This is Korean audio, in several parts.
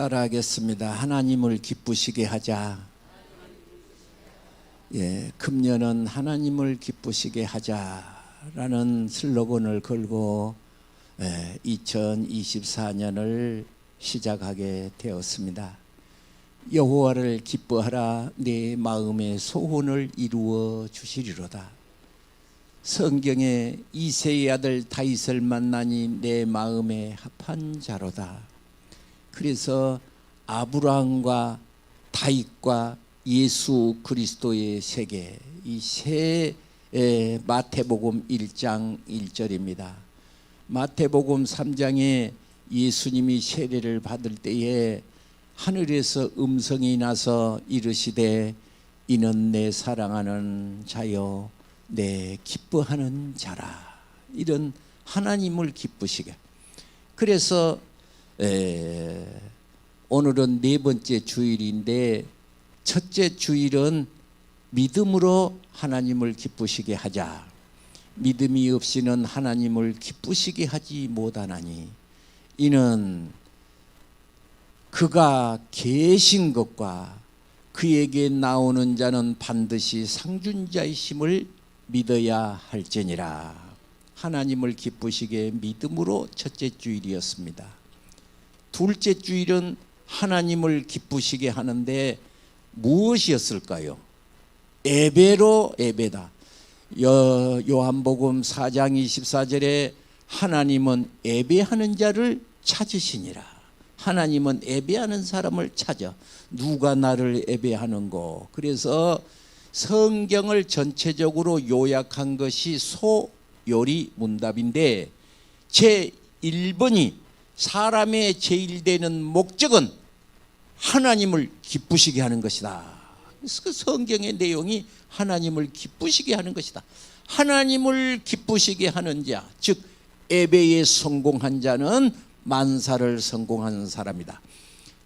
따라하겠습니다. 하나님을 기쁘시게 하자. 금년은 하나님을 기쁘시게 하자라는 슬로건을 걸고 2024년을 시작하게 되었습니다. 여호와를 기뻐하라. 내 마음의 소원을 이루어 주시리로다. 성경에 이새의 아들 다윗을 만나니 내 마음에 합한 자로다. 그래서 아브라함과 다윗과 예수 그리스도의 세계, 이 세 마태복음 1장 1절입니다. 마태복음 3장에 예수님이 세례를 받을 때에 하늘에서 음성이 나서 이르시되 이는 내 사랑하는 자요 내 기뻐하는 자라. 이런 하나님을 기쁘시게. 그래서 오늘은 네 번째 주일인데 첫째 주일은 믿음으로 하나님을 기쁘시게 하자. 믿음이 없이는 하나님을 기쁘시게 하지 못하나니 이는 그가 계신 것과 그에게 나오는 자는 반드시 상준자이심을 믿어야 할지니라. 하나님을 기쁘시게 믿음으로 첫째 주일이었습니다. 둘째 주일은 하나님을 기쁘시게 하는데 무엇이었을까요? 예배로 예배다. 요한복음 4장 24절에 하나님은 예배하는 자를 찾으시니라. 하나님은 예배하는 사람을 찾아. 누가 나를 예배하는고. 그래서 성경을 전체적으로 요약한 것이 소요리 문답인데 제1번이 사람의 제일 되는 목적은 하나님을 기쁘시게 하는 것이다. 그래서 그 성경의 내용이 하나님을 기쁘시게 하는 것이다. 하나님을 기쁘시게 하는 자, 즉 예배에 성공한 자는 만사를 성공하는 사람이다.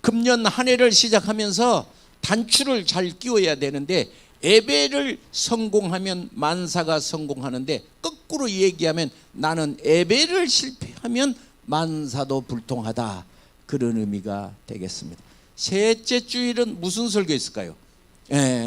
금년 한 해를 시작하면서 단추를 잘 끼워야 되는데 예배를 성공하면 만사가 성공하는데 거꾸로 얘기하면 나는 예배를 실패하면 만사도 불통하다. 그런 의미가 되겠습니다. 셋째 주일은 무슨 설교였을까요?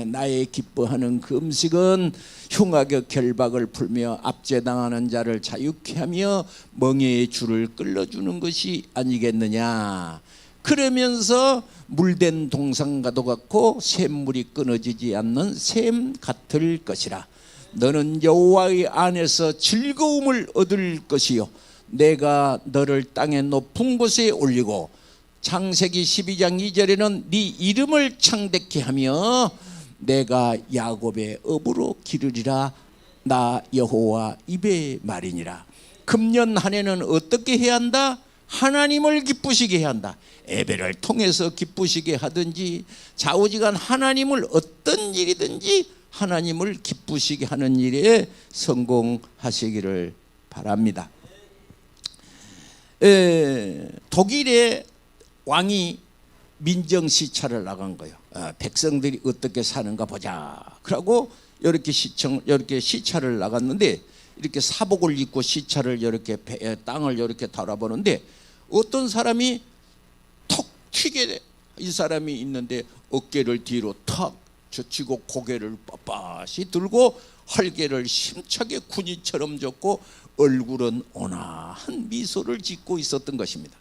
나의 기뻐하는 그 음식은 흉악의 결박을 풀며 압제당하는 자를 자유케 하며 멍에의 줄을 끌어주는 것이 아니겠느냐. 그러면서 물된 동상과도 같고 샘물이 끊어지지 않는 샘 같을 것이라. 너는 여호와의 안에서 즐거움을 얻을 것이요 내가 너를 땅의 높은 곳에 올리고 창세기 12장 2절에는 네 이름을 창대케 하며 내가 야곱의 업으로 기르리라. 나 여호와 입의 말이니라. 금년 한 해는 어떻게 해야 한다? 하나님을 기쁘시게 해야 한다. 예배를 통해서 기쁘시게 하든지 좌우지간 하나님을 어떤 일이든지 하나님을 기쁘시게 하는 일에 성공하시기를 바랍니다. 독일의 왕이 민정시찰을 나간 거예요. 백성들이 어떻게 사는가 보자. 그러고 이렇게 시찰을 나갔는데 이렇게 사복을 입고 시찰을 이렇게 땅을 이렇게 돌아보는데 어떤 사람이 턱 튀게 돼. 이 사람이 있는데 어깨를 뒤로 턱 젖히고 고개를 빳빳이 들고 헐개를 힘차게 군인처럼 젓고 얼굴은 온화한 미소를 짓고 있었던 것입니다.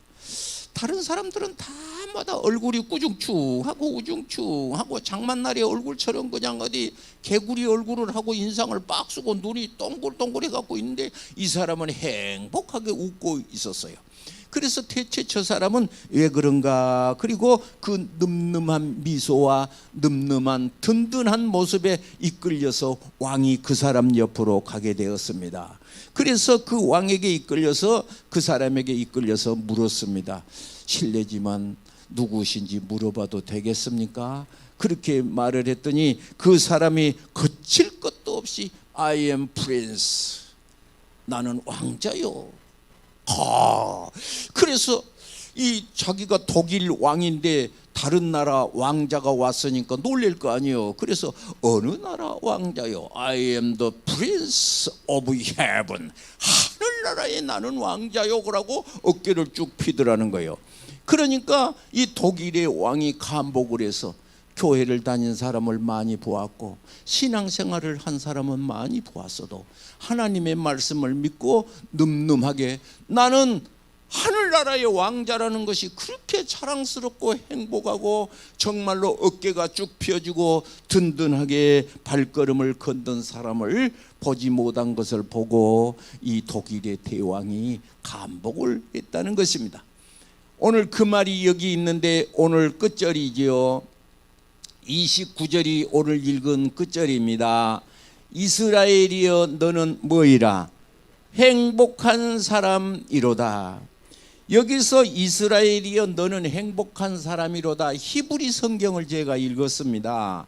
다른 사람들은 다마다 얼굴이 꾸중충하고 우중충하고 장만날의 얼굴처럼 그냥 어디 개구리 얼굴을 하고 인상을 빡 쓰고 눈이 동글동글해 갖고 있는데 이 사람은 행복하게 웃고 있었어요. 그래서 대체 저 사람은 왜 그런가. 그리고 그 늠름한 미소와 늠름한 든든한 모습에 이끌려서 왕이 그 사람 옆으로 가게 되었습니다. 그래서 그 왕에게 이끌려서 그 사람에게 이끌려서 물었습니다. 실례지만 누구신지 물어봐도 되겠습니까? 그렇게 말을 했더니 그 사람이 거칠 것도 없이 I am prince. 나는 왕자요. 그래서 이 자기가 독일 왕인데 다른 나라 왕자가 왔으니까 놀랄 거 아니에요. 그래서 어느 나라 왕자요? I am the prince of heaven. 하늘나라에 나는 왕자요. 그러고 어깨를 쭉 피더라는 거예요. 그러니까 이 독일의 왕이 감복을 해서 교회를 다닌 사람을 많이 보았고 신앙생활을 한 사람은 많이 보았어도 하나님의 말씀을 믿고 늠름하게 나는 하늘나라의 왕자라는 것이 그렇게 자랑스럽고 행복하고 정말로 어깨가 쭉 펴지고 든든하게 발걸음을 걷는 사람을 보지 못한 것을 보고 이 독일의 대왕이 감복을 했다는 것입니다. 오늘 그 말이 여기 있는데 오늘 끝절이지요. 29절이 오늘 읽은 끝절입니다. 이스라엘이여 너는 뭐이라? 행복한 사람이로다. 여기서 이스라엘이여 너는 행복한 사람이로다. 히브리 성경을 제가 읽었습니다.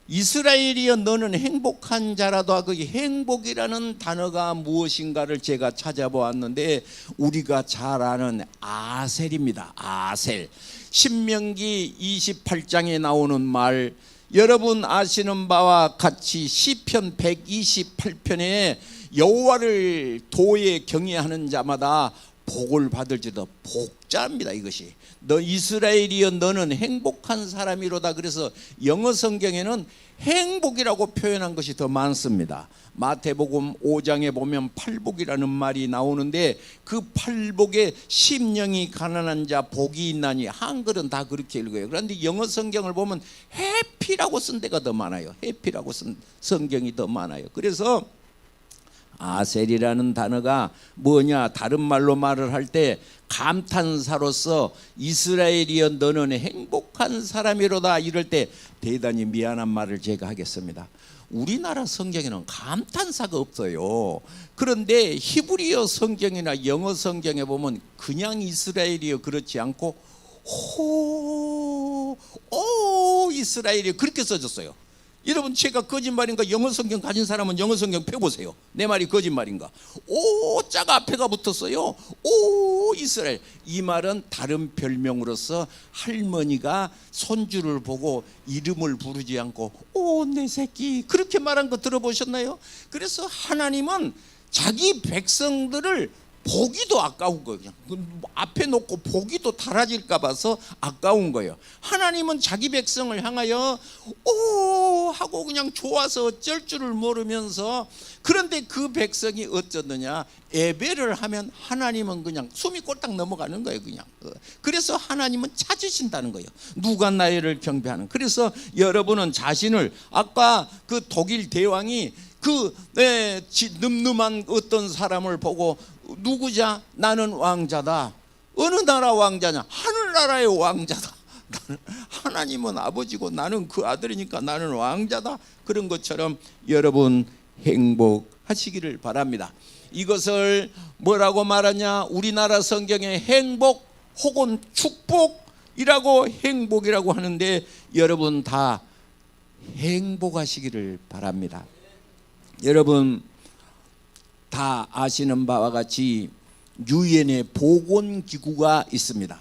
이스라엘이여 너는 행복한 자라도 그 행복이라는 단어가 무엇인가를 제가 찾아보았는데 우리가 잘 아는 아셀입니다. 아셀. 신명기 28장에 나오는 말, 여러분 아시는 바와 같이 시편 128편에 여호와를 도에 경외하는 자마다 복을 받을지도 복자입니다. 이것이 너 이스라엘이여 너는 행복한 사람이로다. 그래서 영어 성경에는 행복이라고 표현한 것이 더 많습니다. 마태복음 5장에 보면 팔복이라는 말이 나오는데 그 팔복에 심령이 가난한 자 복이 있나니, 한글은 다 그렇게 읽어요. 그런데 영어 성경을 보면 해피라고 쓴 데가 더 많아요. 해피라고 쓴 성경이 더 많아요. 그래서 아셀이라는 단어가 뭐냐, 다른 말로 말을 할 때 감탄사로서 이스라엘이여 너는 행복한 사람이로다 이럴 때 대단히 미안한 말을 제가 하겠습니다. 우리나라 성경에는 감탄사가 없어요. 그런데 히브리어 성경이나 영어 성경에 보면 그냥 이스라엘이여 그렇지 않고 오 이스라엘이여 그렇게 써졌어요. 여러분 제가 거짓말인가? 영어 성경 가진 사람은 영어 성경 펴보세요. 내 말이 거짓말인가? 오자가 앞에가 붙었어요. 오 이스라엘. 이 말은 다른 별명으로서 할머니가 손주를 보고 이름을 부르지 않고 오 내 새끼 그렇게 말한 거 들어보셨나요? 그래서 하나님은 자기 백성들을 보기도 아까운 거예요. 그냥 앞에 놓고 보기도 달아질까 봐서 아까운 거예요. 하나님은 자기 백성을 향하여 오 하고 그냥 좋아서 어쩔 줄을 모르면서, 그런데 그 백성이 어쩌느냐, 예배를 하면 하나님은 그냥 숨이 꼴딱 넘어가는 거예요. 그냥. 그래서 하나님은 찾으신다는 거예요. 누가 나를 경배하는. 그래서 여러분은 자신을, 아까 그 독일 대왕이 그 늠름한 어떤 사람을 보고 누구자? 나는 왕자다. 어느 나라 왕자냐? 하늘나라의 왕자다. 하나님은 아버지고 나는 그 아들이니까 나는 왕자다. 그런 것처럼 여러분 행복하시기를 바랍니다. 이것을 뭐라고 말하냐? 우리나라 성경에 행복 혹은 축복이라고 행복이라고 하는데 여러분 다 행복하시기를 바랍니다. 여러분 다 아시는 바와 같이 유엔의 보건기구가 있습니다.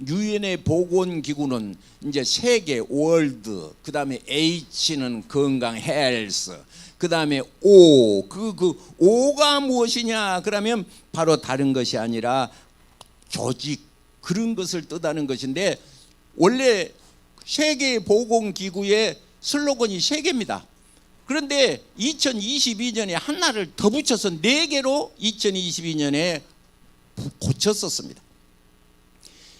유엔의 보건기구는 이제 세계 월드, 그 다음에 H는 건강 헬스, 그 다음에 O, 그 O가 무엇이냐? 그러면 바로 다른 것이 아니라 조직, 그런 것을 뜻하는 것인데, 원래 세계 보건기구의 슬로건이 3개입니다. 그런데 2022년에 하나를 더 붙여서 4개로 2022년에 고쳤었습니다.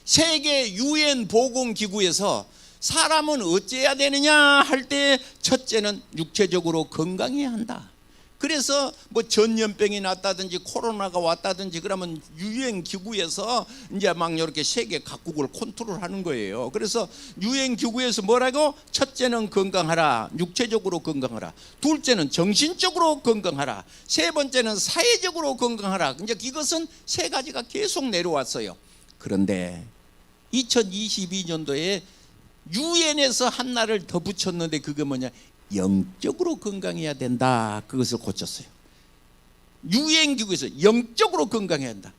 세계 유엔 보건기구에서 사람은 어째야 되느냐 할 때 첫째는 육체적으로 건강해야 한다. 그래서 뭐 전염병이 났다든지 코로나가 왔다든지 그러면 유엔 기구에서 이제 막 이렇게 세계 각국을 컨트롤하는 거예요. 그래서 유엔 기구에서 뭐라고? 첫째는 건강하라, 육체적으로 건강하라. 둘째는 정신적으로 건강하라. 세 번째는 사회적으로 건강하라. 이제 이것은 3가지가 계속 내려왔어요. 그런데 2022년도에 유엔에서 하나를 더 붙였는데 그게 뭐냐? 영적으로 건강해야 된다. 그것을 고쳤어요. 유엔 기구에서 영적으로 건강해야 한다.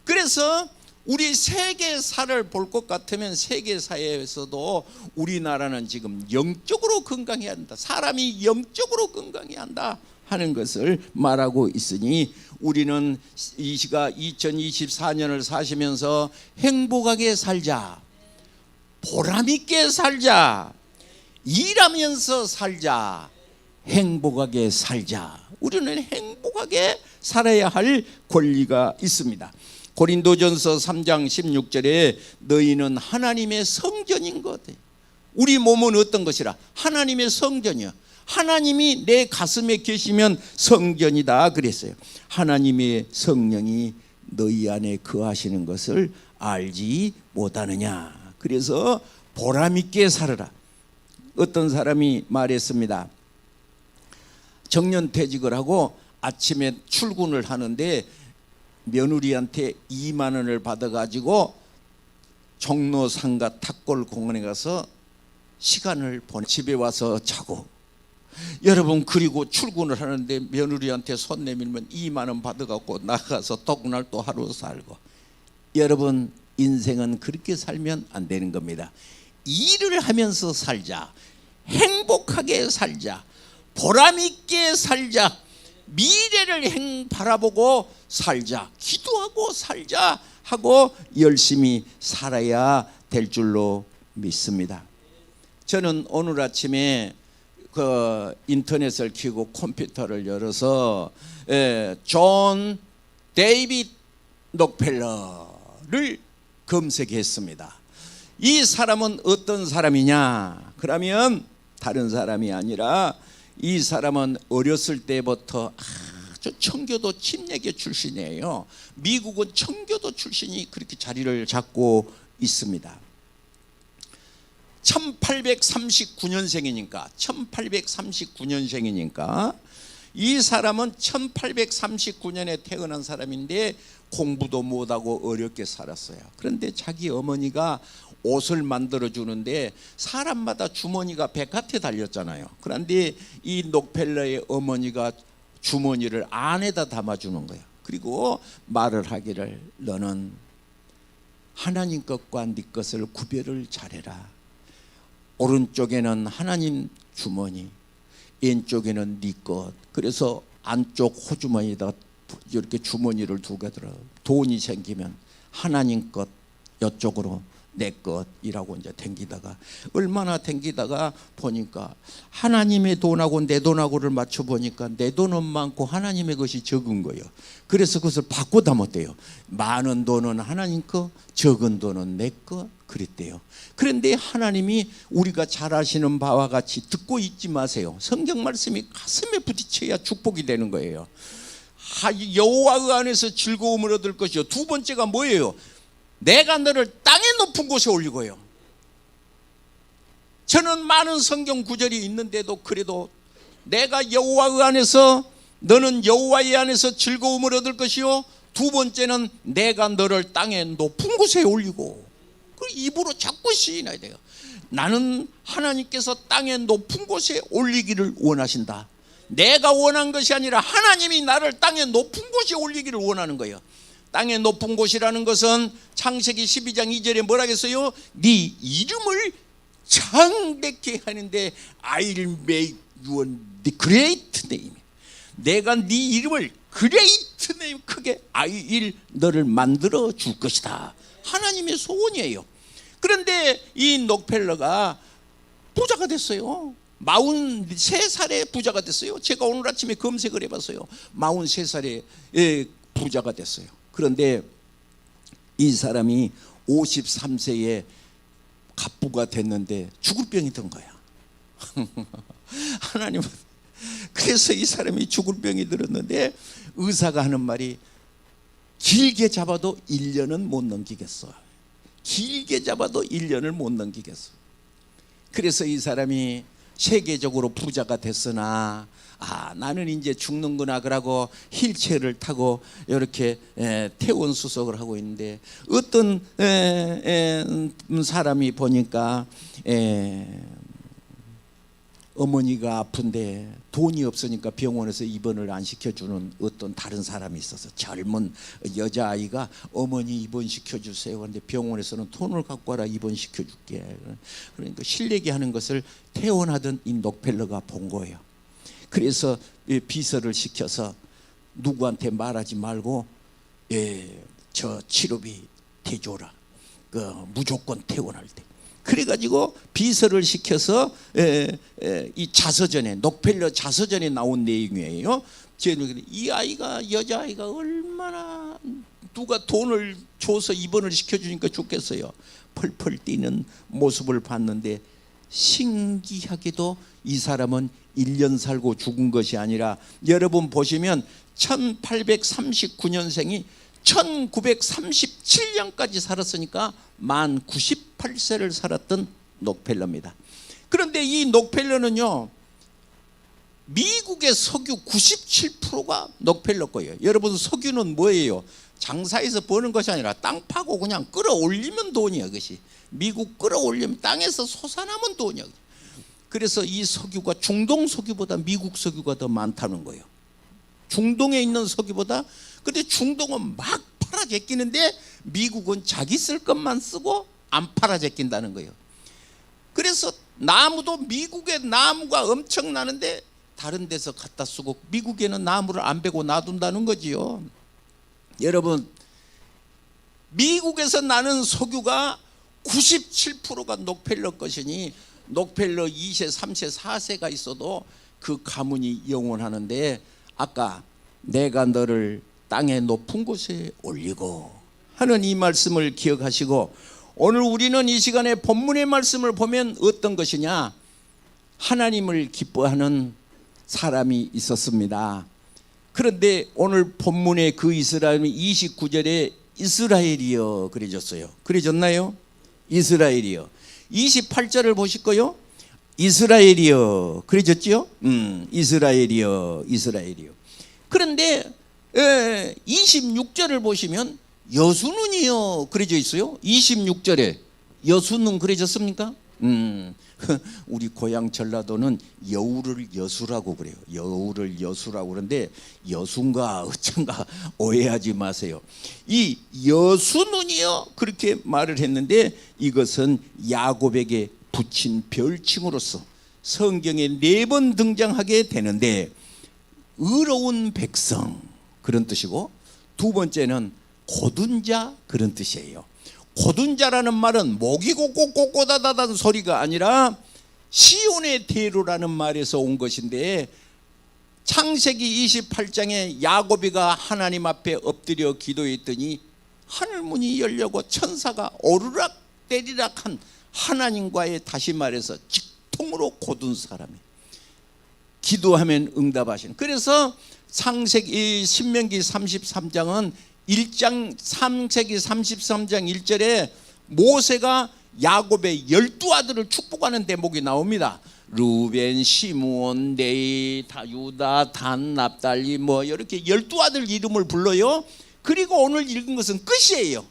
그래서 우리 세계사를 볼 것 같으면 세계사에서도 우리나라는 지금 영적으로 건강해야 한다, 사람이 영적으로 건강해야 한다 하는 것을 말하고 있으니 우리는 이 시가 2024년을 사시면서 행복하게 살자, 보람있게 살자, 일하면서 살자, 행복하게 살자. 우리는 행복하게 살아야 할 권리가 있습니다. 고린도전서 3장 16절에 너희는 하나님의 성전인 것. 우리 몸은 어떤 것이라? 하나님의 성전이요, 하나님이 내 가슴에 계시면 성전이다 그랬어요. 하나님의 성령이 너희 안에 거하시는 것을 알지 못하느냐. 그래서 보람있게 살아라. 어떤 사람이 말했습니다. 정년퇴직을 하고 아침에 출근을 하는데 며느리한테 2만 원을 받아가지고 종로 상가 탑골공원에 가서 시간을 보내 집에 와서 자고, 여러분 그리고 출근을 하는데 며느리한테 손 내밀면 2만 원 받아갖고 나가서 또 그날 또 하루 살고. 여러분 인생은 그렇게 살면 안 되는 겁니다. 일을 하면서 살자, 행복하게 살자, 보람있게 살자, 미래를 바라보고 살자, 기도하고 살자 하고 열심히 살아야 될 줄로 믿습니다. 저는 오늘 아침에 그 인터넷을 켜고 컴퓨터를 열어서 존 데이빗 록펠러를 검색했습니다. 이 사람은 어떤 사람이냐? 그러면 다른 사람이 아니라 이 사람은 어렸을 때부터 아주 청교도 침례교 출신이에요. 미국은 청교도 출신이 그렇게 자리를 잡고 있습니다. 1839년생이니까 이 사람은 1839년에 태어난 사람인데 공부도 못하고 어렵게 살았어요. 그런데 자기 어머니가 옷을 만들어 주는데 사람마다 주머니가 백한테 달렸잖아요. 그런데 이 록펠러의 어머니가 주머니를 안에다 담아주는 거예요. 그리고 말을 하기를 너는 하나님 것과 네 것을 구별을 잘해라. 오른쪽에는 하나님 주머니, 왼쪽에는 네 것. 그래서 안쪽 호주머니에다 이렇게 주머니를 두게 들어. 돈이 생기면 하나님 것 이쪽으로, 내 것이라고 이제 댕기다가 얼마나 댕기다가 보니까 하나님의 돈하고 내 돈하고를 맞춰 보니까 내 돈은 많고 하나님의 것이 적은 거예요. 그래서 그것을 바꿔 담았대요. 많은 돈은 하나님 것, 적은 돈은 내 것 그랬대요. 그런데 하나님이 우리가 잘 아시는 바와 같이 듣고 있지 마세요. 성경 말씀이 가슴에 부딪혀야 축복이 되는 거예요. 여호와의 안에서 즐거움을 얻을 것이요. 두 번째가 뭐예요? 내가 너를 땅의 높은 곳에 올리고요. 저는 많은 성경 구절이 있는데도 그래도 내가 여호와의 안에서, 너는 여호와의 안에서 즐거움을 얻을 것이요, 두 번째는 내가 너를 땅의 높은 곳에 올리고. 그 입으로 자꾸 시인해야 돼요. 나는 하나님께서 땅의 높은 곳에 올리기를 원하신다. 내가 원한 것이 아니라 하나님이 나를 땅의 높은 곳에 올리기를 원하는 거예요. 땅의 높은 곳이라는 것은 창세기 12장 2절에 뭐라 했어요? 네 이름을 창대케 하는데 I'll make you the great name. 내가 네 이름을 great name, 크게 I'll 너를 만들어 줄 것이다. 하나님의 소원이에요. 그런데 이 록펠러가 부자가 됐어요. 43살에 부자가 됐어요. 제가 오늘 아침에 검색을 해봤어요. 43살에 부자가 됐어요. 그런데 이 사람이 53세에 갑부가 됐는데 죽을 병이 든 거야. 하나님은 그래서 이 사람이 죽을 병이 들었는데 의사가 하는 말이 길게 잡아도 1년은 못 넘기겠어. 길게 잡아도 1년을 못 넘기겠어. 그래서 이 사람이 세계적으로 부자가 됐으나 나는 이제 죽는구나 그러고 휠체어를 타고 이렇게 퇴원 수속을 하고 있는데 어떤 사람이 보니까 어머니가 아픈데 돈이 없으니까 병원에서 입원을 안 시켜주는 어떤 다른 사람이 있어서 젊은 여자아이가 어머니 입원시켜주세요. 그런데 병원에서는 돈을 갖고 와라 입원시켜줄게. 그러니까 실례게 하는 것을 퇴원하던 이 록펠러가 본 거예요. 그래서 비서를 시켜서 누구한테 말하지 말고 저 치료비 대줘라. 무조건 퇴원할 때. 그래가지고 비서를 시켜서 이 자서전에 록펠러 자서전에 나온 내용이에요. 이 아이가 여자아이가 얼마나 누가 돈을 줘서 입원을 시켜주니까 좋겠어요. 펄펄 뛰는 모습을 봤는데 신기하게도 이 사람은 1년 살고 죽은 것이 아니라 여러분 보시면 1839년생이 1937년까지 살았으니까 만 98세를 살았던 록펠러입니다. 그런데 이 록펠러는요, 미국의 석유 97%가 록펠러 거예요. 여러분 석유는 뭐예요? 장사해서 버는 것이 아니라 땅 파고 그냥 끌어올리면 돈이야. 그것이 미국 끌어올리면 땅에서 솟아나면 돈이야. 그래서 이 석유가 중동 석유보다 미국 석유가 더 많다는 거예요. 중동에 있는 석유보다. 근데 중동은 막 팔아 제끼는데 미국은 자기 쓸 것만 쓰고 안 팔아 제낀다는 거예요. 그래서 나무도 미국의 나무가 엄청나는데 다른 데서 갖다 쓰고 미국에는 나무를 안 베고 놔둔다는 거지요. 여러분, 미국에서 나는 석유가 97%가 록펠러 것이니 록펠러 2세, 3세, 4세가 있어도 그 가문이 영원하는데, 아까 내가 너를 땅의 높은 곳에 올리고 하는 이 말씀을 기억하시고, 오늘 우리는 이 시간에 본문의 말씀을 보면 어떤 것이냐, 하나님을 기뻐하는 사람이 있었습니다. 그런데 오늘 본문의 그 이스라엘은 29절에 이스라엘이여 그려졌어요. 그려졌나요? 이스라엘이여. 28절을 보실까요? 이스라엘이여 그려졌지요? 이스라엘이여, 이스라엘이여. 그런데 26절을 보시면 여수눈이여 그려져 있어요. 26절에 여수눈 그려졌습니까? 우리 고향 전라도는 여우를 여수라고 그래요. 여우를 여수라고 그러는데 여수인가 어쩐가 오해하지 마세요. 이 여수눈이여 그렇게 말을 했는데 이것은 야곱에게 붙인 별칭으로서 성경에 4번 등장하게 되는데, 의로운 백성 그런 뜻이고, 두 번째는 고든 자 그런 뜻이에요. 고든 자라는 말은 목이 꼬꼬꼬꼬다다다는 소리가 아니라 시온의 대로라는 말에서 온 것인데, 창세기 28장에 야곱이가 하나님 앞에 엎드려 기도했더니 하늘문이 열려고 천사가 오르락 내리락한 하나님과의, 다시 말해서 직통으로 고든 사람이 기도하면 응답하시는. 그래서 창세기 신명기 33장은 1장 창세기 33장 1절에 모세가 야곱의 12아들을 축복하는 대목이 나옵니다. 루벤, 시므온, 레위, 유다, 단, 납달리 뭐 이렇게 12아들 이름을 불러요. 그리고 오늘 읽은 것은 끝이에요.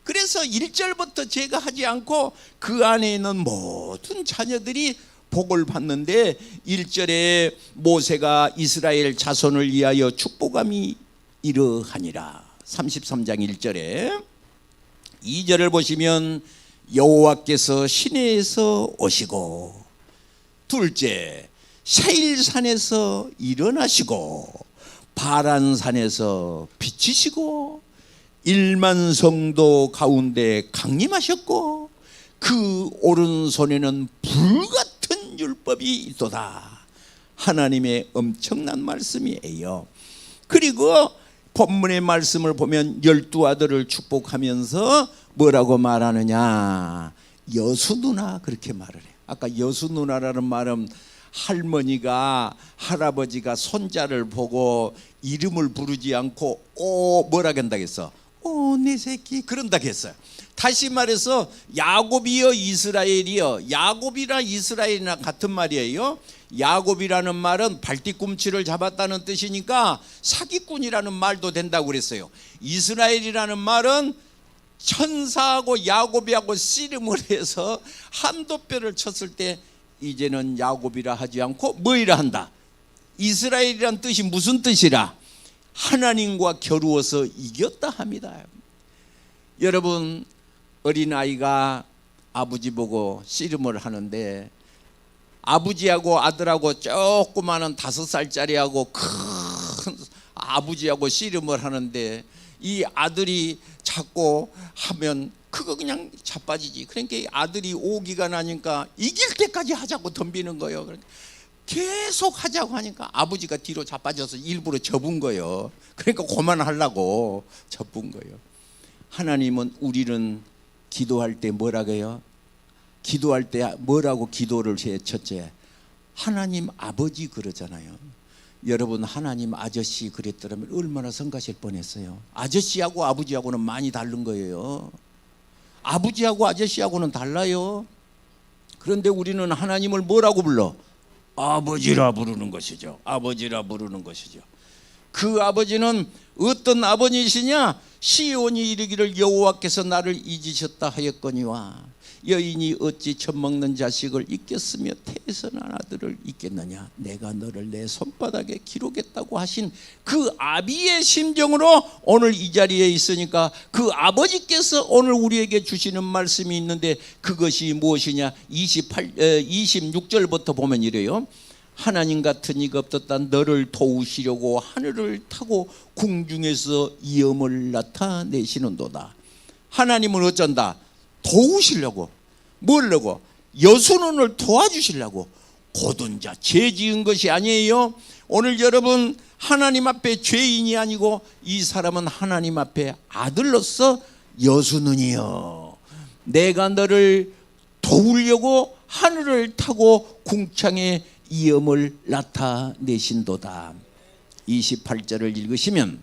그래서 1절부터 제가 하지 않고 그 안에 있는 모든 자녀들이 복을 받는데, 1절에 모세가 이스라엘 자손을 위하여 축복함이 이러하니라. 33장 1절에 2절을 보시면 여호와께서 시내에서 오시고, 둘째 세일산에서 일어나시고, 바란산에서 비치시고, 1만 성도 가운데 강림하셨고, 그 오른손에는 불같은 율법이 있도다. 하나님의 엄청난 말씀이에요. 그리고 본문의 말씀을 보면 12아들을 축복하면서 뭐라고 말하느냐, 여수 누나 그렇게 말을 해요. 아까 여수 누나라는 말은 할머니가 할아버지가 손자를 보고 이름을 부르지 않고 뭐라 한다겠어? 내 새끼 그런다 했어요. 다시 말해서 야곱이여 이스라엘이여, 야곱이라 이스라엘이나 같은 말이에요. 야곱이라는 말은 발뒤꿈치를 잡았다는 뜻이니까 사기꾼이라는 말도 된다고 그랬어요. 이스라엘이라는 말은 천사하고 야곱이하고 씨름을 해서 한도뼈를 쳤을 때 이제는 야곱이라 하지 않고 뭐이라 한다. 이스라엘이란 뜻이 무슨 뜻이라? 하나님과 겨루어서 이겼다 합니다. 여러분, 어린아이가 아버지 보고 씨름을 하는데 아버지하고 아들하고 조그마한 5살짜리하고 큰 아버지하고 씨름을 하는데 이 아들이 자꾸 하면 그거 그냥 자빠지지. 그러니까 아들이 오기가 나니까 이길 때까지 하자고 덤비는 거예요. 그러니까 계속 하자고 하니까 아버지가 뒤로 자빠져서 일부러 접은 거예요. 그러니까 그만하려고 접은 거예요. 하나님은 우리는 기도할 때 뭐라고 해요? 기도할 때 뭐라고 기도를 해? 첫째, 하나님 아버지 그러잖아요. 여러분, 하나님 아저씨 그랬더라면 얼마나 성가실 뻔했어요. 아저씨하고 아버지하고는 많이 다른 거예요. 아버지하고 아저씨하고는 달라요. 그런데 우리는 하나님을 뭐라고 불러? 아버지라 부르는 것이죠. 아버지라 부르는 것이죠. 그 아버지는 어떤 아버지시냐? 시온이 이르기를 여호와께서 나를 잊으셨다 하였거니와 여인이 어찌 젖먹는 자식을 잊겠으며 태어난 아들을 잊겠느냐. 내가 너를 내 손바닥에 기록했다고 하신 그 아비의 심정으로 오늘 이 자리에 있으니까 그 아버지께서 오늘 우리에게 주시는 말씀이 있는데 그것이 무엇이냐. 26절부터 보면 이래요. 하나님 같은 이가 없었다. 너를 도우시려고 하늘을 타고 궁중에서 이음을 나타내시는도다. 하나님은 어쩐다? 도우시려고. 뭐려고? 여수눈을 도와주시려고. 고든 자, 죄 지은 것이 아니에요. 오늘 여러분, 하나님 앞에 죄인이 아니고 이 사람은 하나님 앞에 아들로서 여수눈이요. 내가 너를 도우려고 하늘을 타고 궁창에 이음을 나타내신도다. 28절을 읽으시면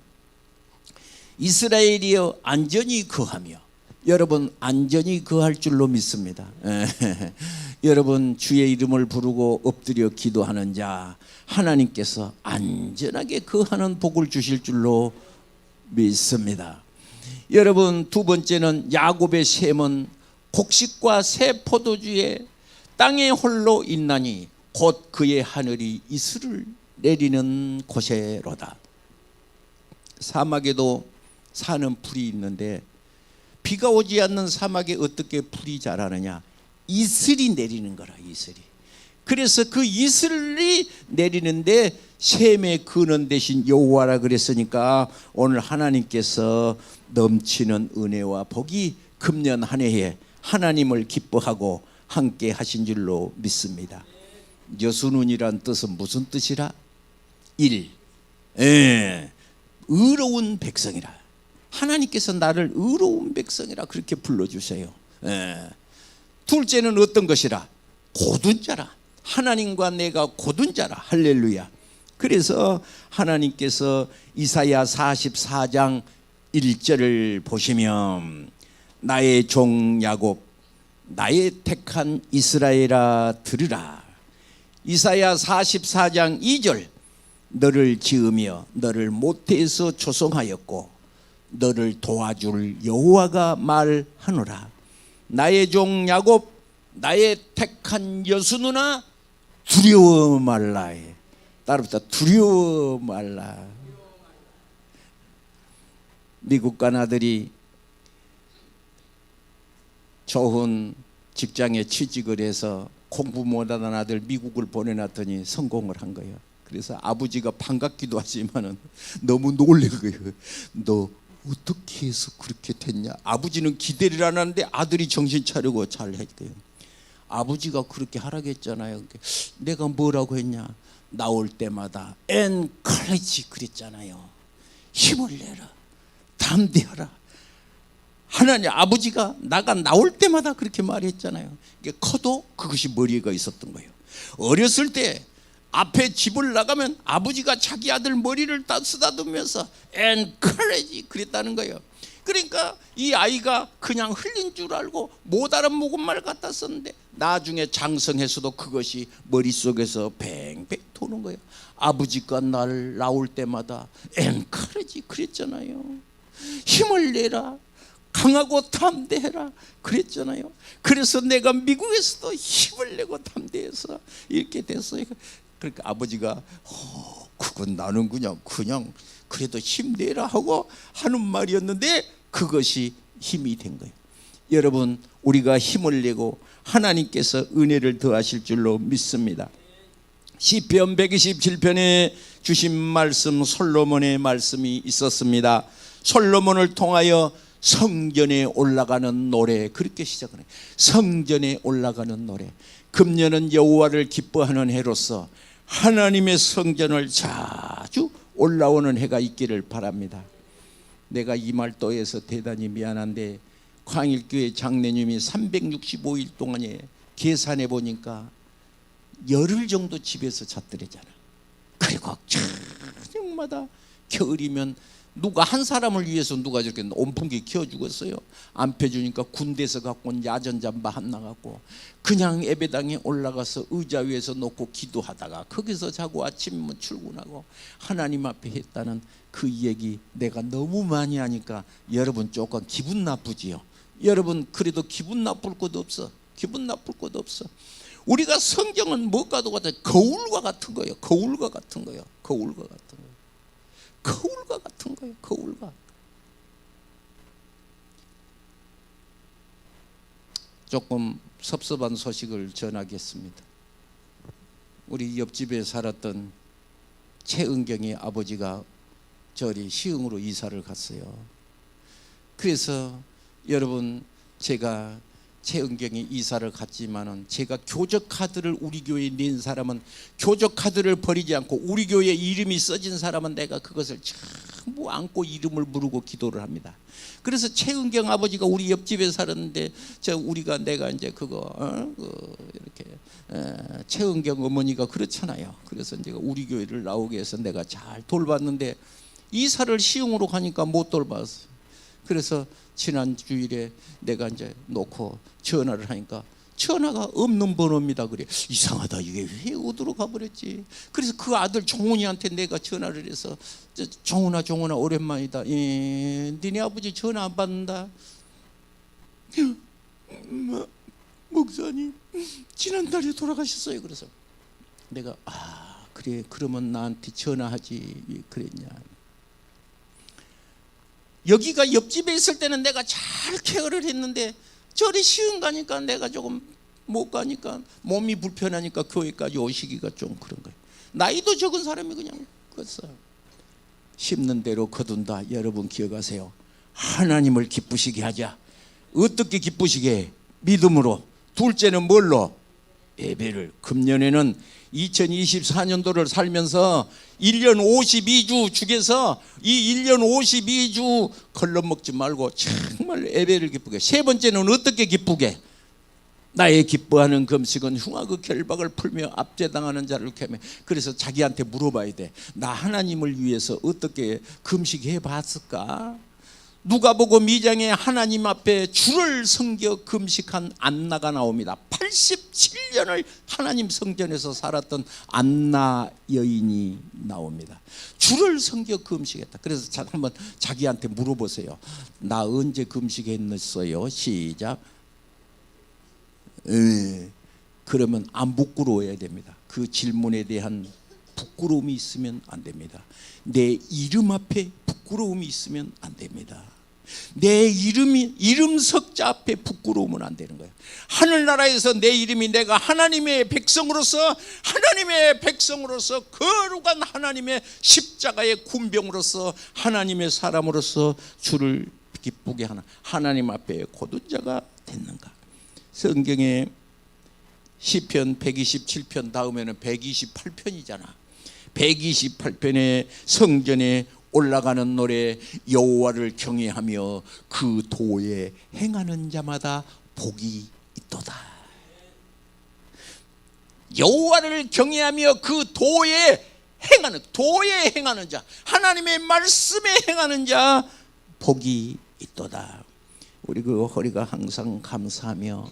이스라엘이여 안전히 거하며, 여러분 안전히 거할 줄로 믿습니다. 여러분, 주의 이름을 부르고 엎드려 기도하는 자 하나님께서 안전하게 거하는 복을 주실 줄로 믿습니다. 여러분, 두 번째는 야곱의 셈은 곡식과 새 포도주에 땅에 홀로 있나니 곧 그의 하늘이 이슬을 내리는 곳에로다. 사막에도 사는 풀이 있는데 비가 오지 않는 사막에 어떻게 풀이 자라느냐? 이슬이 내리는 거라. 이슬이. 그래서 그 이슬이 내리는데 셈의 근원 대신 여호와라 그랬으니까 오늘 하나님께서 넘치는 은혜와 복이 금년 한 해에 하나님을 기뻐하고 함께 하신 줄로 믿습니다. 여수눈이란 뜻은 무슨 뜻이라? 의로운 백성이라. 하나님께서 나를 의로운 백성이라 그렇게 불러주세요. 둘째는 어떤 것이라? 고든 자라. 하나님과 내가 고든 자라. 할렐루야. 그래서 하나님께서 이사야 44장 1절을 보시면 나의 종 야곱, 나의 택한 이스라엘아 들으라. 이사야 44장 2절, 너를 지으며 너를 모태에서 조성하였고 너를 도와줄 여호와가 말하노라. 나의 종 야곱, 나의 택한 여수누나 두려워 말라. 따라붙다. 두려워 말라. 미국 간 아들이 좋은 직장에 취직을 해서 공부 못하는 아들 미국을 보내놨더니 성공을 한 거예요. 그래서 아버지가 반갑기도 하지만은 너무 놀란 거예요. 너 어떻게 해서 그렇게 됐냐? 아버지는 기대를 안 하는데 아들이 정신 차리고 잘 했대요. 아버지가 그렇게 하라고 했잖아요. 내가 뭐라고 했냐? 나올 때마다 encourage 그랬잖아요. 힘을 내라. 담대하라. 하나님 아버지가 나가 나올 때마다 그렇게 말했잖아요. 커도 그것이 머리가 있었던 거예요. 어렸을 때 앞에 집을 나가면 아버지가 자기 아들 머리를 쓰다듬으면서 encourage 그랬다는 거예요. 그러니까 이 아이가 그냥 흘린 줄 알고 못 알아먹은 말 갖다 썼는데 나중에 장성해서도 그것이 머릿속에서 뱅뱅 도는 거예요. 아버지가 날 나올 때마다 encourage 그랬잖아요. 힘을 내라. 강하고 담대해라 그랬잖아요. 그래서 내가 미국에서도 힘을 내고 담대해서 이렇게 됐어요. 그러니까 아버지가 그건 나는 그냥 그래도 힘내라 하고 하는 말이었는데 그것이 힘이 된 거예요. 여러분, 우리가 힘을 내고 하나님께서 은혜를 더하실 줄로 믿습니다. 시편 127편에 주신 말씀, 솔로몬의 말씀이 있었습니다. 솔로몬을 통하여 성전에 올라가는 노래, 그렇게 시작을 해요. 성전에 올라가는 노래. 금년은 여호와를 기뻐하는 해로서 하나님의 성전을 자주 올라오는 해가 있기를 바랍니다. 내가 이 말도에서 대단히 미안한데 광일교회 장로님이 365일 동안에 계산해 보니까 열흘 정도 집에서 잤더래잖아. 그리고 저녁마다 겨울이면 누가 한 사람을 위해서 누가 저렇게 온풍기 켜워 죽었어요. 안 펴주니까 군대에서 갖고 온 야전 잠바 하나 갖고 그냥 예배당에 올라가서 의자 위에서 놓고 기도하다가 거기서 자고 아침이면 출근하고 하나님 앞에 했다는 그 얘기 내가 너무 많이 하니까 여러분 조금 기분 나쁘지요. 여러분, 그래도 기분 나쁠 것도 없어. 기분 나쁠 것도 없어. 우리가 성경은 뭐가도 같아. 거울과 같은 거예요. 거울과 같은 거예요. 거울과 같은 거예요. 거울과 같은 거예요. 거울과. 조금 섭섭한 소식을 전하겠습니다. 우리 옆집에 살았던 최은경이 아버지가 저리 시흥으로 이사를 갔어요. 그래서 여러분, 제가 최은경이 이사를 갔지만은 제가 교적 카드를 우리 교회에 낸 사람은 교적 카드를 버리지 않고 우리 교회에 이름이 써진 사람은 내가 그것을 전부 안고 이름을 부르고 기도를 합니다. 그래서 최은경 아버지가 우리 옆집에 살았는데 내가 이제 이렇게 최은경 어머니가 그렇잖아요. 그래서 제가 우리 교회를 나오게 해서 내가 잘 돌봤는데 이사를 시흥으로 가니까 못 돌봤어요. 그래서 지난 주일에 내가 이제 놓고 전화를 하니까 전화가 없는 번호입니다. 그래, 이상하다, 이게 왜 어디로 가버렸지. 그래서 그 아들 종훈이한테 내가 전화를 해서 종훈아 오랜만이다. 니네 아버지 전화 안 받는다. 목사님 지난달에 돌아가셨어요. 그래서 내가 그래, 그러면 나한테 전화하지 왜 그랬냐. 여기가 옆집에 있을 때는 내가 잘 케어를 했는데 저리 시흥 가니까 내가 조금 못 가니까 몸이 불편하니까 교회까지 오시기가 좀 그런 거예요. 나이도 적은 사람이 그냥 그랬어요. 심는 대로 거둔다. 여러분 기억하세요. 하나님을 기쁘시게 하자. 어떻게 기쁘시게 해? 믿음으로. 둘째는 뭘로? 예배를. 금년에는 2024년도를 살면서 1년 52주 중에서 이 1년 52주 걸러먹지 말고 정말 예배를 기쁘게. 세 번째는 어떻게 기쁘게? 나의 기뻐하는 금식은 흉악의 결박을 풀며 압제당하는 자를 캐며. 그래서 자기한테 물어봐야 돼. 나 하나님을 위해서 어떻게 금식해 봤을까? 누가복음 2장에 하나님 앞에 주를 섬겨 금식한 안나가 나옵니다. 87년을 하나님 성전에서 살았던 안나 여인이 나옵니다. 주를 섬겨 금식했다. 그래서 한번 자기한테 물어보세요. 나 언제 금식했어요? 시작. 그러면 안 부끄러워야 됩니다. 그 질문에 대한 부끄러움이 있으면 안 됩니다. 내 이름 앞에 부끄러움이 있으면 안 됩니다. 내 이름 석자 앞에 부끄러우면 안 되는 거예요. 하늘나라에서 내 이름이 내가 하나님의 백성으로서 거룩한 하나님의 십자가의 군병으로서 하나님의 사람으로서 주를 기쁘게 하는 하나님 앞에 고든 자가 됐는가. 성경에 시편 127편 다음에는 128편이잖아. 128편의 성전에 올라가는 노래, 여호와를 경외하며 그 도에 행하는 자마다 복이 있도다. 여호와를 경외하며 그 도에 행하는 자, 하나님의 말씀에 행하는 자 복이 있도다. 우리 그 허리가 항상 감사하며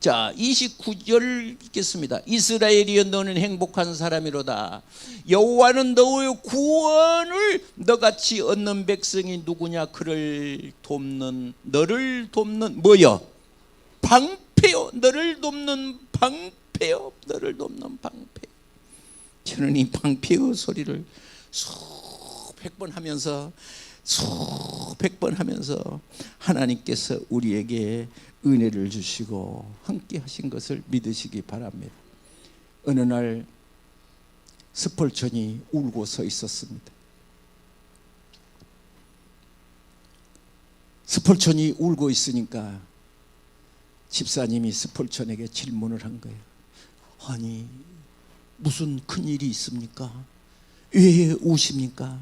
자, 29절 읽겠습니다. 이스라엘이여 너는 행복한 사람이로다. 여호와는 너의 구원을 너같이 얻는 백성이 누구냐? 그를 돕는, 너를 돕는 뭐여? 방패요. 너를 돕는 방패요. 너를 돕는 방패. 저는 이 방패의 소리를 수백 번 하면서 하나님께서 우리에게 은혜를 주시고 함께 하신 것을 믿으시기 바랍니다. 어느 날 스펄전이 울고 서 있었습니다. 스펄전이 울고 있으니까 집사님이 스펄전에게 질문을 한 거예요. 아니, 무슨 큰일이 있습니까? 왜 우십니까?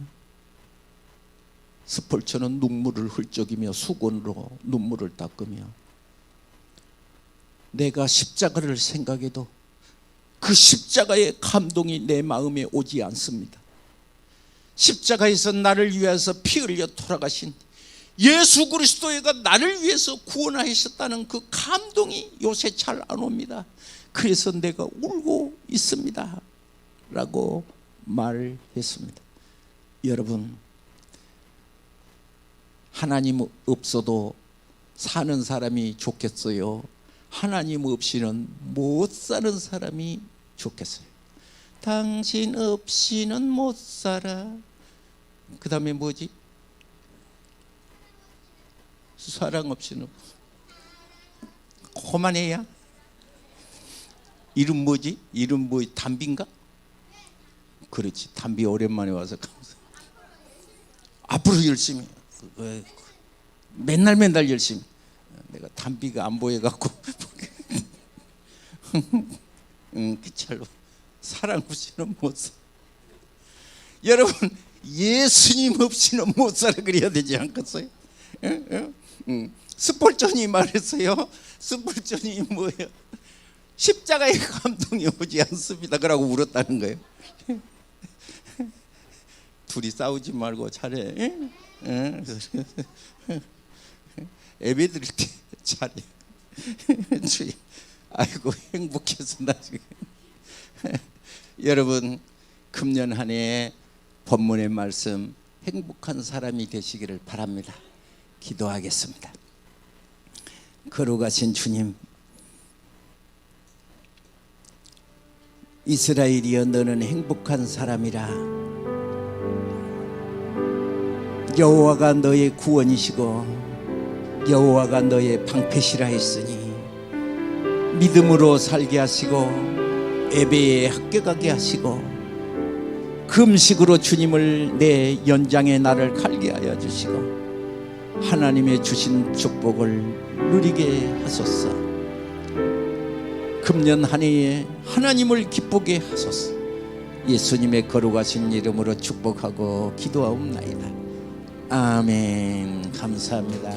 스펄전은 눈물을 훌쩍이며 수건으로 눈물을 닦으며, 내가 십자가를 생각해도 그 십자가의 감동이 내 마음에 오지 않습니다. 십자가에서 나를 위해서 피 흘려 돌아가신 예수 그리스도가 나를 위해서 구원하셨다는 그 감동이 요새 잘 안 옵니다. 그래서 내가 울고 있습니다 라고 말했습니다. 여러분, 하나님 없어도 사는 사람이 좋겠어요? 하나님 없이는 못 사는 사람이 좋겠어요? 당신 없이는 못 살아. 그 다음에 뭐지? 사랑 없이는. 그만해야. 이름 뭐지? 이름 뭐 담비인가? 그렇지, 담비 오랜만에 와서 감사. 앞으로 열심히, 맨날 열심히. 내가 담비가 안 보여갖고 그찰로 사랑 없이는 못 살아. 여러분, 예수님 없이는 못 살아 그래야 되지 않겠어요? 스펄전이 말했어요. 스펄전이 뭐예요? 십자가의 감동이 오지 않습니다 그러고 울었다는 거예요. 둘이 싸우지 말고 잘해. 예배 드릴 때 잘해. 주님, 아이고 행복해서 나 지금. 여러분, 금년 한 해 본문의 말씀 행복한 사람이 되시기를 바랍니다. 기도하겠습니다. 거룩하신 주님, 이스라엘이여 너는 행복한 사람이라. 여호와가 너의 구원이시고 여호와가 너의 방패시라 했으니 믿음으로 살게 하시고 예배에 합격하게 하시고 금식으로 주님을 내 연장의 날을 갈게 하여 주시고 하나님의 주신 축복을 누리게 하소서. 금년 한 해에 하나님을 기쁘게 하소서. 예수님의 거룩하신 이름으로 축복하고 기도하옵나이다. 아멘. 감사합니다.